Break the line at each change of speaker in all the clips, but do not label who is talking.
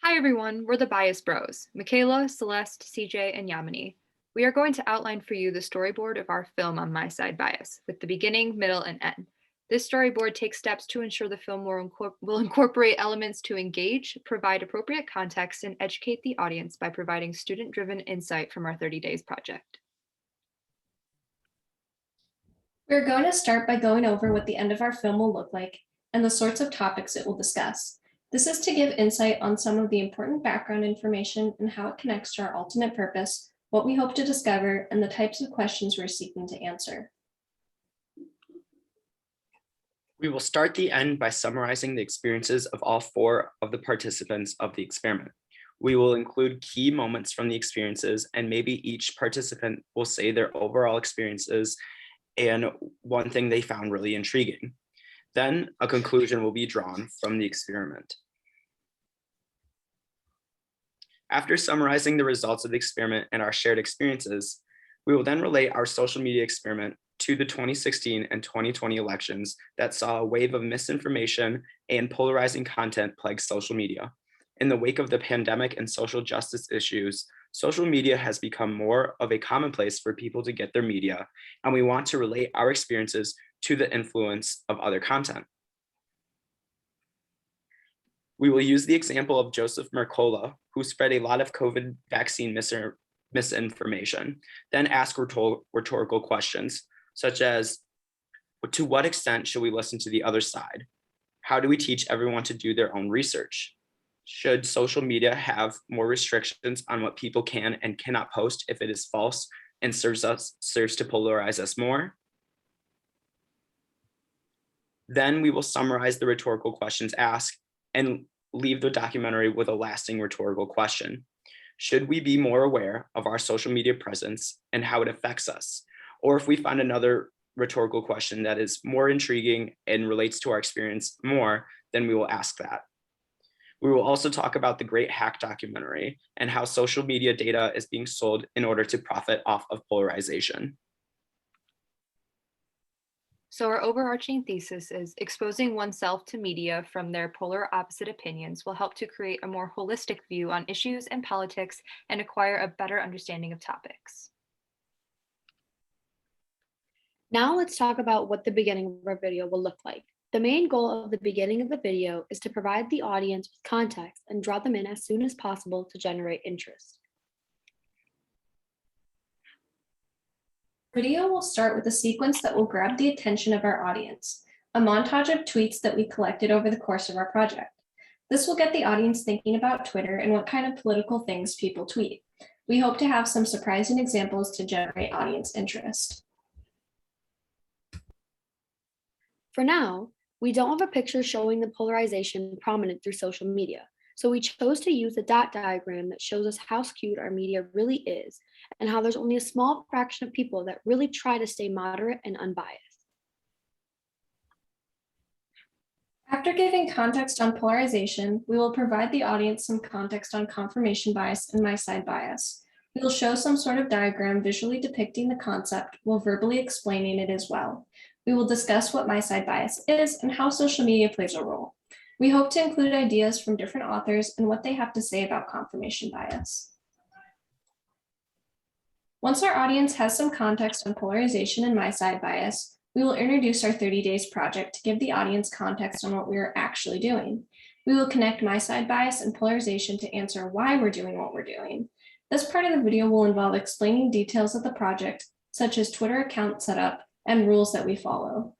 Hi everyone, we're the Bias Bros, Michaela, Celeste, CJ, and Yamini. We are going to outline for you the storyboard of our film on Myside Bias, with the beginning, middle, and end. This storyboard takes steps to ensure the film will incorporate elements to engage, provide appropriate context, and educate the audience by providing student-driven insight from our 30 Days project.
We're going to start by going over what the end of our film will look like and the sorts of topics it will discuss. This is to give insight on some of the important background information and how it connects to our ultimate purpose, what we hope to discover, and the types of questions we're seeking to answer.
We will start the end by summarizing the experiences of all 4 of the participants of the experiment. We will include key moments from the experiences, and maybe each participant will say their overall experiences and one thing they found really intriguing. Then a conclusion will be drawn from the experiment. After summarizing the results of the experiment and our shared experiences, we will then relate our social media experiment to the 2016 and 2020 elections that saw a wave of misinformation and polarizing content plague social media. In the wake of the pandemic and social justice issues, social media has become more of a commonplace for people to get their media, and we want to relate our experiences to the influence of other content. We will use the example of Joseph Mercola, who spread a lot of COVID vaccine misinformation, then ask rhetorical questions, such as, to what extent should we listen to the other side? How do we teach everyone to do their own research? Should social media have more restrictions on what people can and cannot post if it is false and serves to polarize us more? Then we will summarize the rhetorical questions asked and leave the documentary with a lasting rhetorical question. Should we be more aware of our social media presence and how it affects us? Or if we find another rhetorical question that is more intriguing and relates to our experience more, then we will ask that. We will also talk about the Great Hack documentary and how social media data is being sold in order to profit off of polarization.
So our overarching thesis is exposing oneself to media from their polar opposite opinions will help to create a more holistic view on issues and politics and acquire a better understanding of topics.
Now let's talk about what the beginning of our video will look like. The main goal of the beginning of the video is to provide the audience with context and draw them in as soon as possible to generate interest.
Video will start with a sequence that will grab the attention of our audience, a montage of tweets that we collected over the course of our project. This will get the audience thinking about Twitter and what kind of political things people tweet. We hope to have some surprising examples to generate audience interest.
For now, we don't have a picture showing the polarization prominent through social media, so we chose to use a dot diagram that shows us how skewed our media really is and how there's only a small fraction of people that really try to stay moderate and unbiased.
After giving context on polarization, we will provide the audience some context on confirmation bias and Myside bias. We will show some sort of diagram visually depicting the concept while verbally explaining it as well. We will discuss what Myside bias is and how social media plays a role. We hope to include ideas from different authors and what they have to say about confirmation bias. Once our audience has some context on polarization and Myside bias, we will introduce our 30 Days project to give the audience context on what we are actually doing. We will connect Myside bias and polarization to answer why we're doing what we're doing. This part of the video will involve explaining details of the project, such as Twitter account setup and rules that we follow.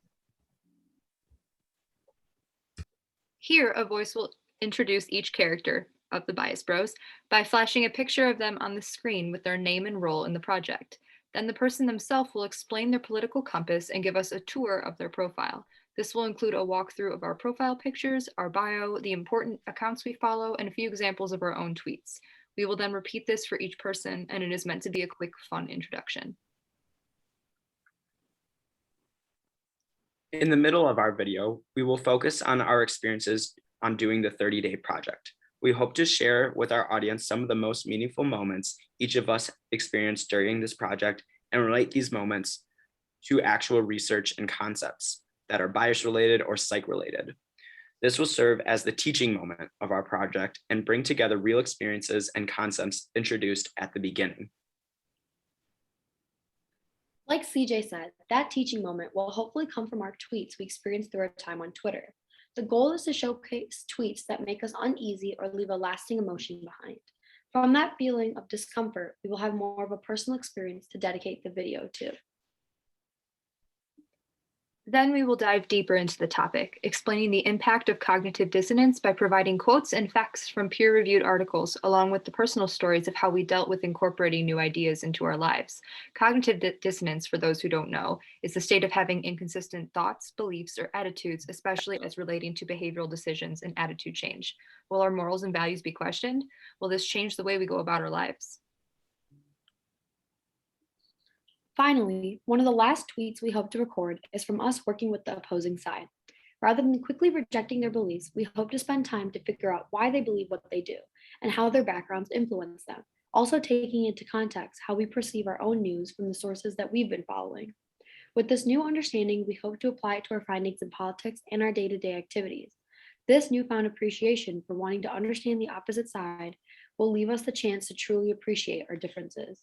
Here, a voice will introduce each character of the Bias Bros by flashing a picture of them on the screen with their name and role in the project. Then the person themselves will explain their political compass and give us a tour of their profile. This will include a walkthrough of our profile pictures, our bio, the important accounts we follow, and a few examples of our own tweets. We will then repeat this for each person, and it is meant to be a quick, fun introduction.
In the middle of our video, we will focus on our experiences on doing the 30-day project. We hope to share with our audience some of the most meaningful moments each of us experienced during this project and relate these moments to actual research and concepts that are bias related or psych related. This will serve as the teaching moment of our project and bring together real experiences and concepts introduced at the beginning.
Like CJ said, that teaching moment will hopefully come from our tweets we experienced through our time on Twitter. The goal is to showcase tweets that make us uneasy or leave a lasting emotion behind. From that feeling of discomfort, we will have more of a personal experience to dedicate the video to.
Then we will dive deeper into the topic, explaining the impact of cognitive dissonance by providing quotes and facts from peer-reviewed articles, along with the personal stories of how we dealt with incorporating new ideas into our lives. Cognitive dissonance, for those who don't know, is the state of having inconsistent thoughts, beliefs, or attitudes, especially as relating to behavioral decisions and attitude change. Will our morals and values be questioned? Will this change the way we go about our lives?
Finally, one of the last tweets we hope to record is from us working with the opposing side. Rather than quickly rejecting their beliefs, we hope to spend time to figure out why they believe what they do and how their backgrounds influence them, also taking into context how we perceive our own news from the sources that we've been following. With this new understanding, we hope to apply it to our findings in politics and our day-to-day activities. This newfound appreciation for wanting to understand the opposite side will leave us the chance to truly appreciate our differences.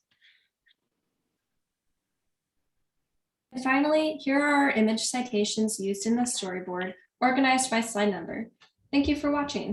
And finally, here are our image citations used in the storyboard, organized by slide number. Thank you for watching.